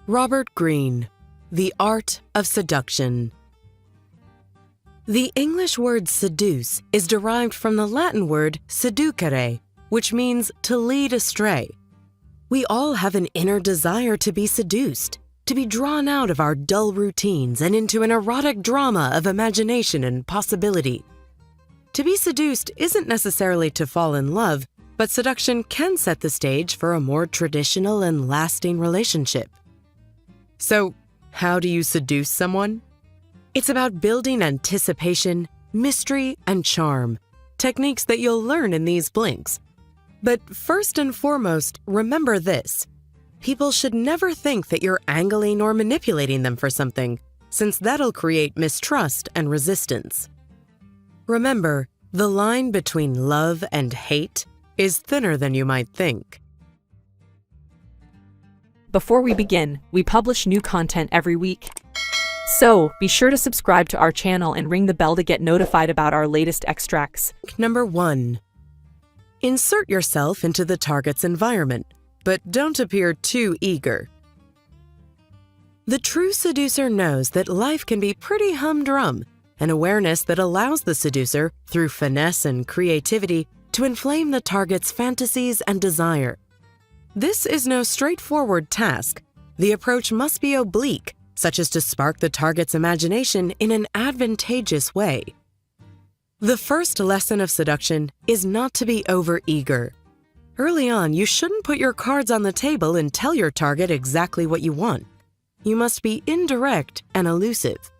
Robert Greene, The Art of Seduction. The English word seduce is derived from the Latin word seducere, which means to lead astray. We all have an inner desire to be seduced, to be drawn out of our dull routines and into an erotic drama of imagination and possibility. To be seduced isn't necessarily to fall in love, but seduction can set the stage for a more traditional and lasting relationship. So, how do you seduce someone? It's about building anticipation, mystery, and charm, techniques that you'll learn in these blinks. But first and foremost, remember this. People should never think that you're angling or manipulating them for something, since that'll create mistrust and resistance. Remember, the line between love and hate is thinner than you might think. Before we begin, we publish new content every week. So, be sure to subscribe to our channel and ring the bell to get notified about our latest extracts. Number 1. Insert yourself into the target's environment, but don't appear too eager. The true seducer knows that life can be pretty humdrum, an awareness that allows the seducer, through finesse and creativity, to inflame the target's fantasies and desire. This is no straightforward task. The approach must be oblique, such as to spark the target's imagination in an advantageous way. The first lesson of seduction is not to be overeager. Early on, you shouldn't put your cards on the table and tell your target exactly what you want. You must be indirect and elusive.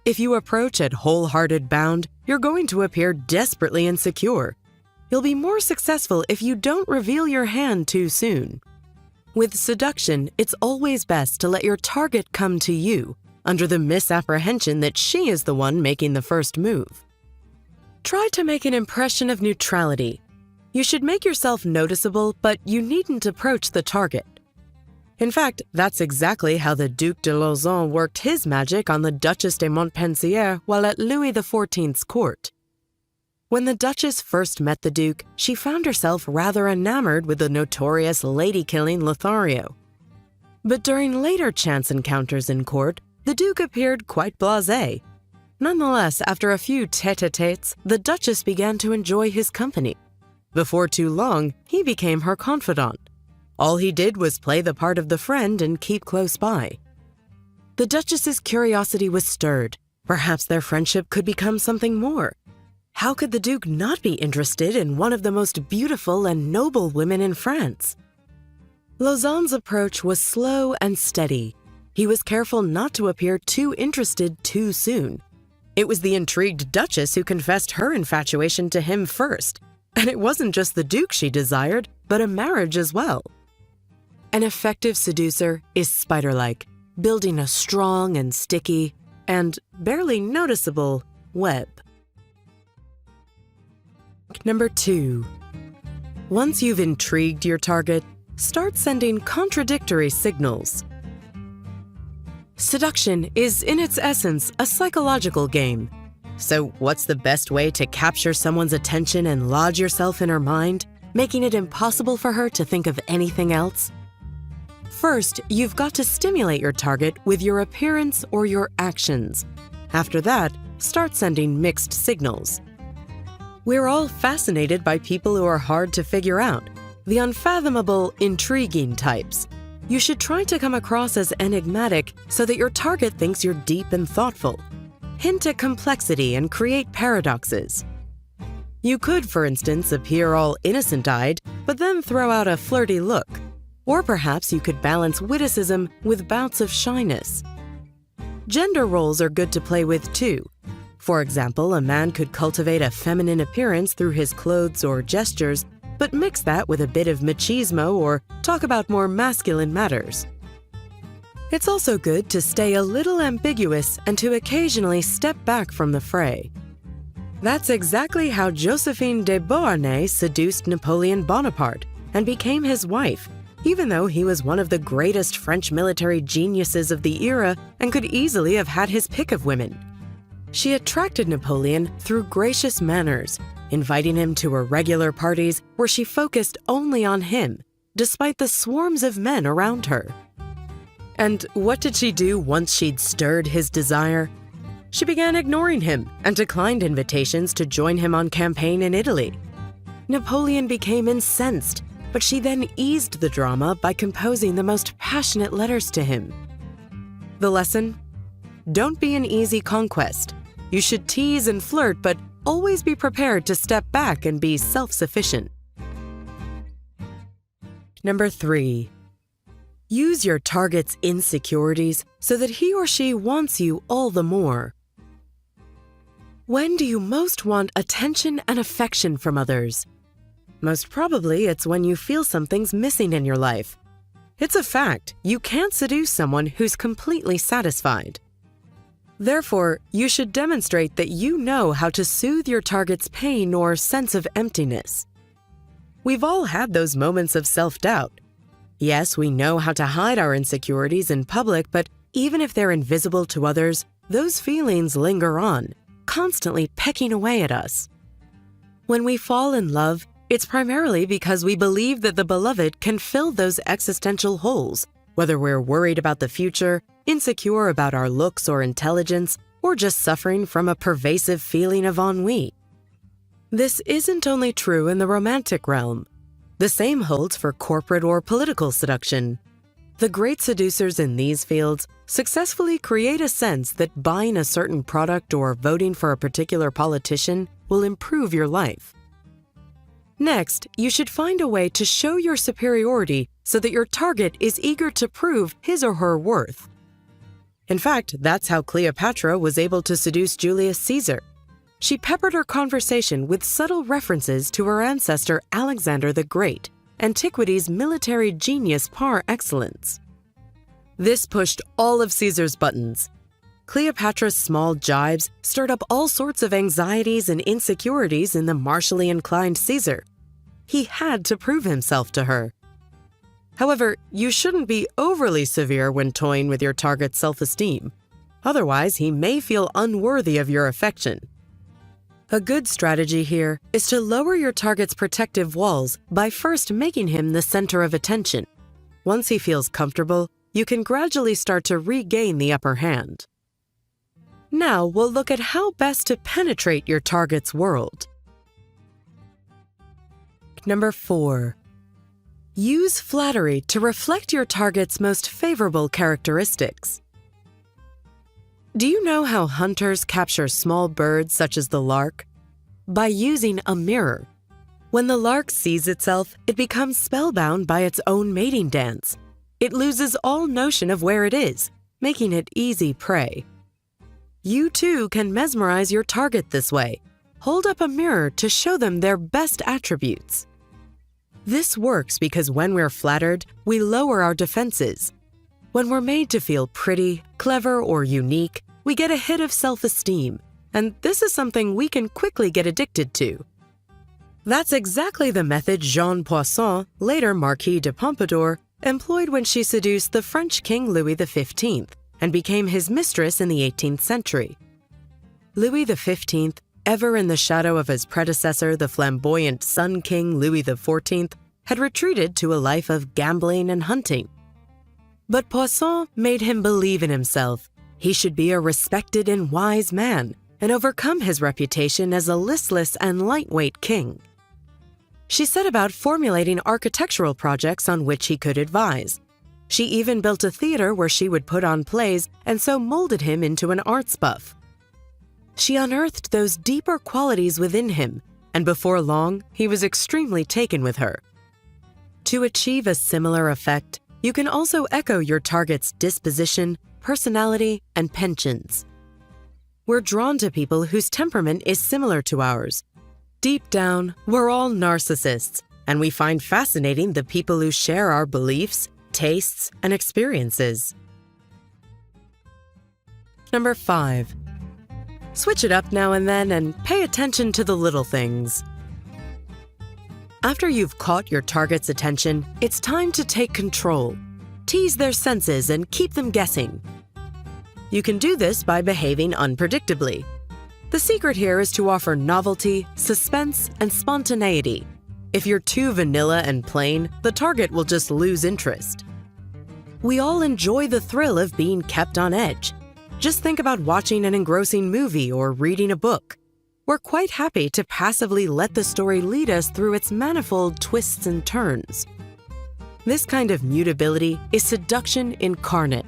If you approach at wholehearted bound, you're going to appear desperately insecure. You'll be more successful if you don't reveal your hand too soon. With seduction, it's always best to let your target come to you, under the misapprehension that she is the one making the first move. Try to make an impression of neutrality. You should make yourself noticeable, but you needn't approach the target. In fact, that's exactly how the Duc de Lauzun worked his magic on the Duchesse de Montpensier while at Louis XIV's court. When the Duchess first met the Duke, she found herself rather enamored with the notorious lady-killing Lothario. But during later chance encounters in court, the Duke appeared quite blasé. Nonetheless, after a few tête-à-têtes, the Duchess began to enjoy his company. Before too long, he became her confidant. All he did was play the part of the friend and keep close by. The Duchess's curiosity was stirred. Perhaps their friendship could become something more. How could the Duke not be interested in one of the most beautiful and noble women in France? Lauzun's approach was slow and steady. He was careful not to appear too interested too soon. It was the intrigued Duchess who confessed her infatuation to him first. And it wasn't just the Duke she desired, but a marriage as well. An effective seducer is spider-like, building a strong and sticky, and barely noticeable web. Number 2. Once you've intrigued your target, start sending contradictory signals. Seduction is, in its essence, a psychological game. So what's the best way to capture someone's attention and lodge yourself in her mind, making it impossible for her to think of anything else? First, you've got to stimulate your target with your appearance or your actions. After that, start sending mixed signals. We're all fascinated by people who are hard to figure out, the unfathomable, intriguing types. You should try to come across as enigmatic so that your target thinks you're deep and thoughtful. Hint at complexity and create paradoxes. You could, for instance, appear all innocent-eyed, but then throw out a flirty look. Or perhaps you could balance witticism with bouts of shyness. Gender roles are good to play with too. For example, a man could cultivate a feminine appearance through his clothes or gestures, but mix that with a bit of machismo or talk about more masculine matters. It's also good to stay a little ambiguous and to occasionally step back from the fray. That's exactly how Josephine de Beauharnais seduced Napoleon Bonaparte and became his wife, even though he was one of the greatest French military geniuses of the era and could easily have had his pick of women. She attracted Napoleon through gracious manners, inviting him to her regular parties where she focused only on him, despite the swarms of men around her. And what did she do once she'd stirred his desire? She began ignoring him and declined invitations to join him on campaign in Italy. Napoleon became incensed, but she then eased the drama by composing the most passionate letters to him. The lesson? Don't be an easy conquest. You should tease and flirt, but always be prepared to step back and be self-sufficient. Number 3. Use your target's insecurities so that he or she wants you all the more. When do you most want attention and affection from others? Most probably it's when you feel something's missing in your life. It's a fact, you can't seduce someone who's completely satisfied. Therefore, you should demonstrate that you know how to soothe your target's pain or sense of emptiness. We've all had those moments of self-doubt. Yes, we know how to hide our insecurities in public, but even if they're invisible to others, those feelings linger on, constantly pecking away at us. When we fall in love, it's primarily because we believe that the beloved can fill those existential holes, whether we're worried about the future, insecure about our looks or intelligence, or just suffering from a pervasive feeling of ennui. This isn't only true in the romantic realm. The same holds for corporate or political seduction. The great seducers in these fields successfully create a sense that buying a certain product or voting for a particular politician will improve your life. Next, you should find a way to show your superiority so that your target is eager to prove his or her worth. In fact, that's how Cleopatra was able to seduce Julius Caesar. She peppered her conversation with subtle references to her ancestor Alexander the Great, antiquity's military genius par excellence. This pushed all of Caesar's buttons. Cleopatra's small jibes stirred up all sorts of anxieties and insecurities in the martially inclined Caesar. He had to prove himself to her. However, you shouldn't be overly severe when toying with your target's self-esteem. Otherwise, he may feel unworthy of your affection. A good strategy here is to lower your target's protective walls by first making him the center of attention. Once he feels comfortable, you can gradually start to regain the upper hand. Now we'll look at how best to penetrate your target's world. Number 4. Use flattery to reflect your target's most favorable characteristics. Do you know how hunters capture small birds such as the lark? By using a mirror. When the lark sees itself, it becomes spellbound by its own mating dance. It loses all notion of where it is, making it easy prey. You too can mesmerize your target this way. Hold up a mirror to show them their best attributes. This works because when we're flattered, we lower our defenses. When we're made to feel pretty, clever, or unique, we get a hit of self-esteem, and this is something we can quickly get addicted to. That's exactly the method Jeanne Poisson, later Marquis de Pompadour, employed when she seduced the French King Louis XV and became his mistress in the 18th century. Louis XV, ever in the shadow of his predecessor, the flamboyant Sun King Louis XIV, had retreated to a life of gambling and hunting. But Poisson made him believe in himself. He should be a respected and wise man and overcome his reputation as a listless and lightweight king. She set about formulating architectural projects on which he could advise. She even built a theater where she would put on plays and so molded him into an arts buff. She unearthed those deeper qualities within him, and before long, he was extremely taken with her. To achieve a similar effect, you can also echo your target's disposition, personality, and penchants. We're drawn to people whose temperament is similar to ours. Deep down, we're all narcissists, and we find fascinating the people who share our beliefs, tastes, and experiences. Number 5. Switch it up now and then and pay attention to the little things. After you've caught your target's attention, it's time to take control. Tease their senses and keep them guessing. You can do this by behaving unpredictably. The secret here is to offer novelty, suspense, and spontaneity. If you're too vanilla and plain, the target will just lose interest. We all enjoy the thrill of being kept on edge. Just think about watching an engrossing movie or reading a book. We're quite happy to passively let the story lead us through its manifold twists and turns. This kind of mutability is seduction incarnate.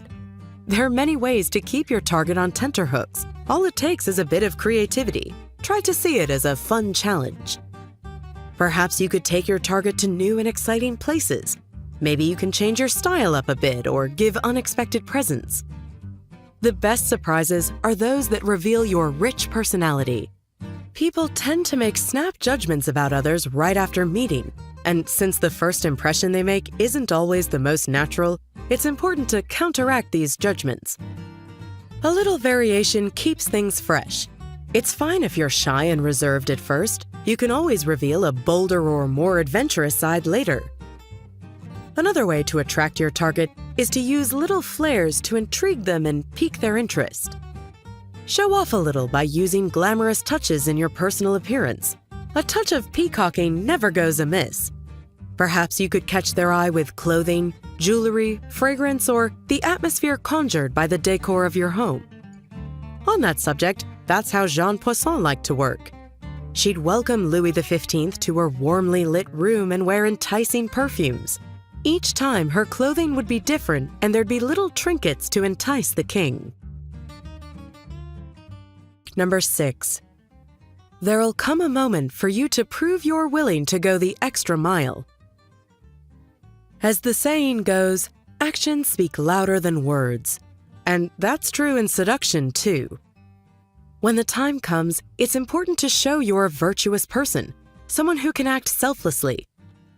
There are many ways to keep your target on tenterhooks. All it takes is a bit of creativity. Try to see it as a fun challenge. Perhaps you could take your target to new and exciting places. Maybe you can change your style up a bit or give unexpected presents. The best surprises are those that reveal your rich personality. People tend to make snap judgments about others right after meeting, and since the first impression they make isn't always the most natural, it's important to counteract these judgments. A little variation keeps things fresh. It's fine if you're shy and reserved at first. You can always reveal a bolder or more adventurous side later. Another way to attract your target is to use little flares to intrigue them and pique their interest. Show off a little by using glamorous touches in your personal appearance. A touch of peacocking never goes amiss. Perhaps you could catch their eye with clothing, jewelry, fragrance, or the atmosphere conjured by the decor of your home. On that subject, that's how Jean Poisson liked to work. She'd welcome Louis XV to her warmly lit room and wear enticing perfumes. Each time, her clothing would be different and there'd be little trinkets to entice the king. Number 6. There'll come a moment for you to prove you're willing to go the extra mile. As the saying goes, actions speak louder than words. And that's true in seduction, too. When the time comes, it's important to show you're a virtuous person, someone who can act selflessly.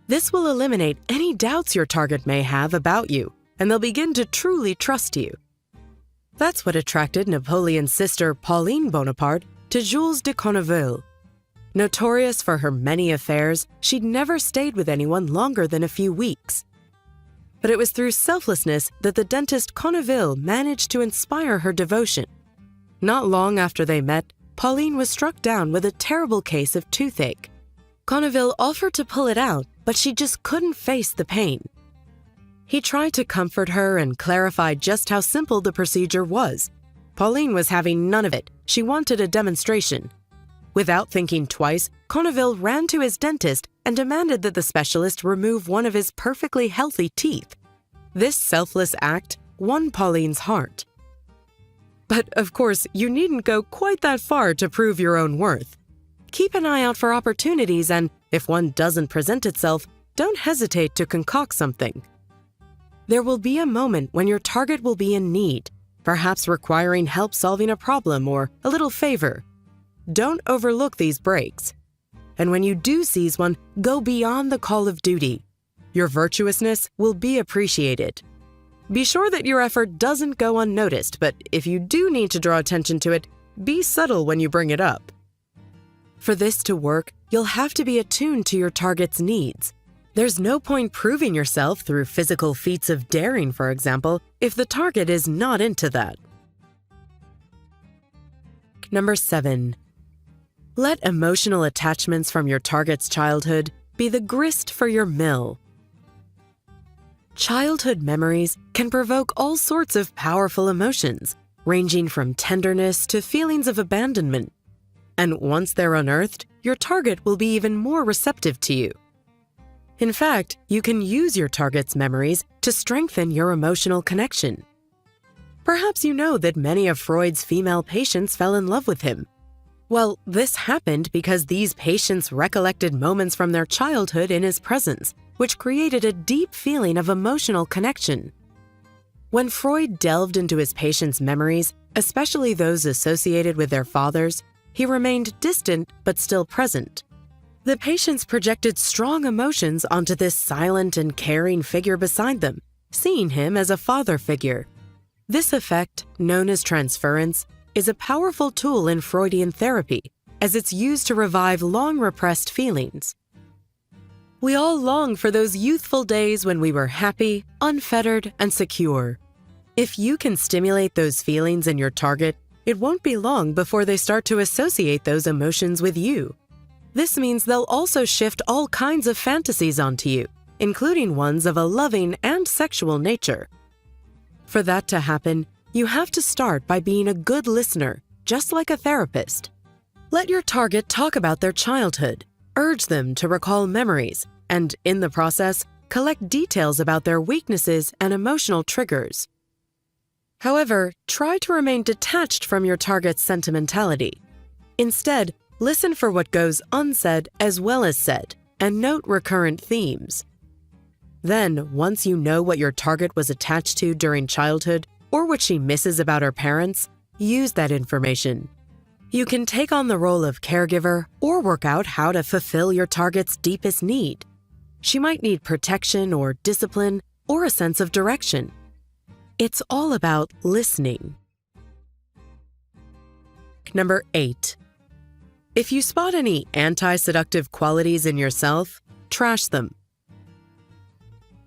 This will eliminate any doubts your target may have about you, and they'll begin to truly trust you. That's what attracted Napoleon's sister Pauline Bonaparte to Jules de Conneville. Notorious for her many affairs, she'd never stayed with anyone longer than a few weeks. But it was through selflessness that the dentist Conneville managed to inspire her devotion. Not long after they met, Pauline was struck down with a terrible case of toothache. Conneville offered to pull it out, but she just couldn't face the pain. He tried to comfort her and clarify just how simple the procedure was. Pauline was having none of it. She wanted a demonstration. Without thinking twice, Conneville ran to his dentist and demanded that the specialist remove one of his perfectly healthy teeth. This selfless act won Pauline's heart. But of course, you needn't go quite that far to prove your own worth. Keep an eye out for opportunities and, if one doesn't present itself, don't hesitate to concoct something. There will be a moment when your target will be in need, perhaps requiring help solving a problem or a little favor. Don't overlook these breaks. And when you do seize one, go beyond the call of duty. Your virtuousness will be appreciated. Be sure that your effort doesn't go unnoticed, but if you do need to draw attention to it, be subtle when you bring it up. For this to work, you'll have to be attuned to your target's needs. There's no point proving yourself through physical feats of daring, for example, if the target is not into that. Number 7. Let emotional attachments from your target's childhood be the grist for your mill. Childhood memories can provoke all sorts of powerful emotions, ranging from tenderness to feelings of abandonment. And once they're unearthed, your target will be even more receptive to you. In fact, you can use your target's memories to strengthen your emotional connection. Perhaps you know that many of Freud's female patients fell in love with him. Well, this happened because these patients recollected moments from their childhood in his presence, which created a deep feeling of emotional connection. When Freud delved into his patients' memories, especially those associated with their fathers, he remained distant but still present. The patients projected strong emotions onto this silent and caring figure beside them, seeing him as a father figure. This effect, known as transference, is a powerful tool in Freudian therapy, as it's used to revive long-repressed feelings. We all long for those youthful days when we were happy, unfettered, and secure. If you can stimulate those feelings in your target, it won't be long before they start to associate those emotions with you. This means they'll also shift all kinds of fantasies onto you, including ones of a loving and sexual nature. For that to happen, you have to start by being a good listener, just like a therapist. Let your target talk about their childhood, urge them to recall memories, and in the process, collect details about their weaknesses and emotional triggers. However, try to remain detached from your target's sentimentality. Instead, listen for what goes unsaid as well as said, and note recurrent themes. Then, once you know what your target was attached to during childhood or what she misses about her parents, use that information. You can take on the role of caregiver or work out how to fulfill your target's deepest need. She might need protection or discipline or a sense of direction. It's all about listening. Number 8. If you spot any anti-seductive qualities in yourself, trash them.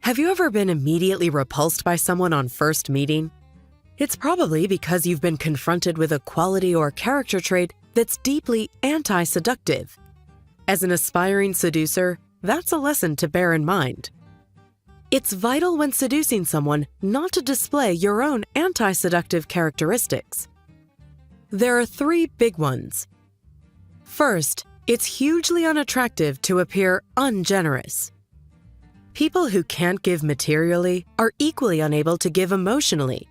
Have you ever been immediately repulsed by someone on first meeting? It's probably because you've been confronted with a quality or character trait that's deeply anti-seductive. As an aspiring seducer, that's a lesson to bear in mind. It's vital when seducing someone not to display your own anti-seductive characteristics. There are 3 big ones. First, it's hugely unattractive to appear ungenerous. People who can't give materially are equally unable to give emotionally.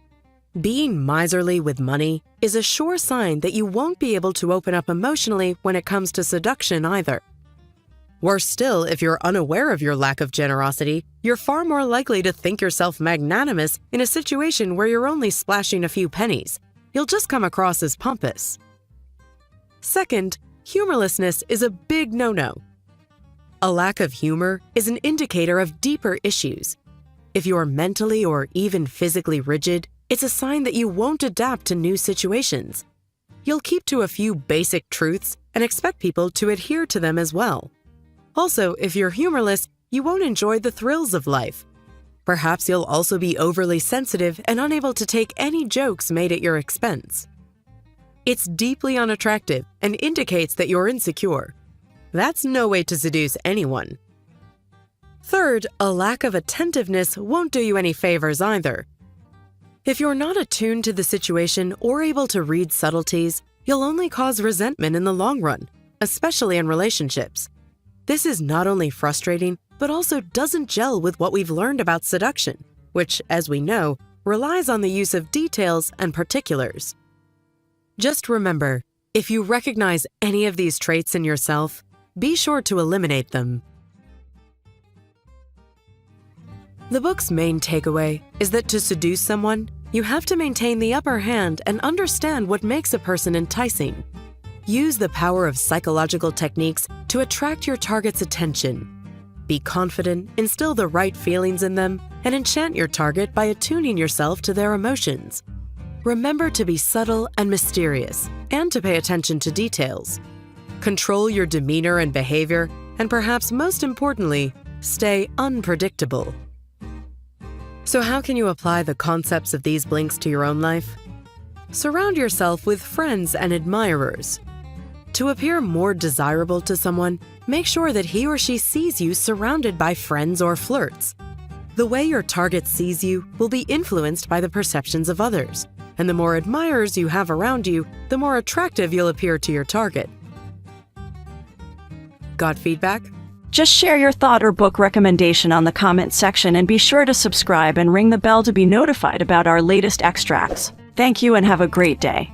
Being miserly with money is a sure sign that you won't be able to open up emotionally when it comes to seduction either. Worse still, if you're unaware of your lack of generosity, you're far more likely to think yourself magnanimous in a situation where you're only splashing a few pennies. You'll just come across as pompous. Second, humorlessness is a big no-no. A lack of humor is an indicator of deeper issues. If you're mentally or even physically rigid, it's a sign that you won't adapt to new situations. You'll keep to a few basic truths and expect people to adhere to them as well. Also, if you're humorless, you won't enjoy the thrills of life. Perhaps you'll also be overly sensitive and unable to take any jokes made at your expense. It's deeply unattractive and indicates that you're insecure. That's no way to seduce anyone. Third, a lack of attentiveness won't do you any favors either. If you're not attuned to the situation or able to read subtleties, you'll only cause resentment in the long run, especially in relationships. This is not only frustrating, but also doesn't gel with what we've learned about seduction, which, as we know, relies on the use of details and particulars. Just remember, if you recognize any of these traits in yourself, be sure to eliminate them. The book's main takeaway is that to seduce someone, you have to maintain the upper hand and understand what makes a person enticing. Use the power of psychological techniques to attract your target's attention. Be confident, instill the right feelings in them, and enchant your target by attuning yourself to their emotions. Remember to be subtle and mysterious, and to pay attention to details. Control your demeanor and behavior, and perhaps most importantly, stay unpredictable. So how can you apply the concepts of these blinks to your own life? Surround yourself with friends and admirers. To appear more desirable to someone, make sure that he or she sees you surrounded by friends or flirts. The way your target sees you will be influenced by the perceptions of others, and the more admirers you have around you, the more attractive you'll appear to your target. Got feedback? Just share your thought or book recommendation on the comment section and be sure to subscribe and ring the bell to be notified about our latest extracts. Thank you and have a great day.